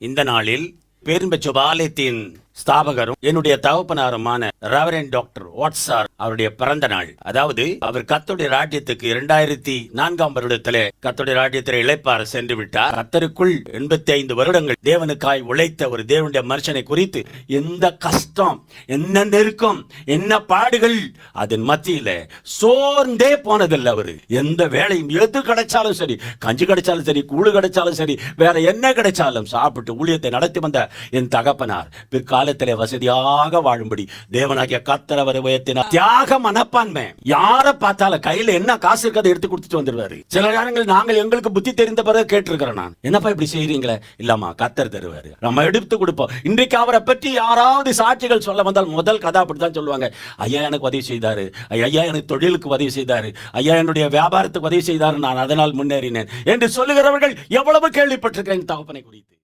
இந்த நாளில் பேரின்ப ஆலயத்தின் ஸ்தாபகரும் என்னுடைய தகப்பனாருமான ரெவரண்ட் டாக்டர் வாட்ஸார் அவருடைய பிறந்த நாள். அதாவது அவர் கர்த்தருடைய ராஜ்யத்துக்கு 2004 வருடத்திலே கர்த்தருடைய ராஜ்யத்திலே இளைப்பாற சென்று விட்டார். கர்த்தருக்குள் 85 வருடங்கள் தேவனுக்காய் உழைத்த ஒரு தேவனுடைய மனுஷனை குறித்து எந்த கஷ்டம், என்ன நெருக்கம், என்ன பாடுகள், அதன் மத்தியில சோர்ந்தே போனதில்லை. அவரு எந்த வேலையும் எது கிடைச்சாலும் சரி, கஞ்சி கிடைச்சாலும் சரி, கூழு கிடைச்சாலும் சரி, வேற என்ன கிடைச்சாலும் சாப்பிட்டு ஊழியத்தை நடத்தி வந்த என் தகப்பனார் பிற்காலத்திலே வசதியாக வாழும்படி தேவனாகிய கர்த்தர் அவரை உயர்த்தினார். தியாக மனப்பான்மை. யாரை பார்த்தாலும் கையில என்ன காசு இருக்கிறத எடுத்து கொடுத்துட்டு வந்துருவாரு. சில நேரங்கள் நாங்கள் எங்களுக்கு புத்தி தெரிந்த பிறகு கேட்டிருக்கிறேன், நான் என்னப்பா இப்படி செய்யறீங்களே, இல்லாமா கர்த்தர் தருவாரு, நம்ம எடுத்து கொடுப்போம். இன்றைக்கு அவரை பற்றி யாராவது சாட்சிகள் சொல்ல வந்தால் முதல் கதை அப்படித்தான் சொல்லுவாங்க. ஐயா எனக்கு உதவி செய்தாரு, ஐயா எனக்கு தொழிலுக்கு உதவி செய்தாரு, ஐயா என்னுடைய வியாபாரத்துக்கு உதவி செய்தாரு, நான் அதனால் முன்னேறினேன் என்று சொல்லுகிறவர்கள் எவ்வளவு கேள்விப்பட்டிருக்கிறேன் தகப்பனை குறித்து.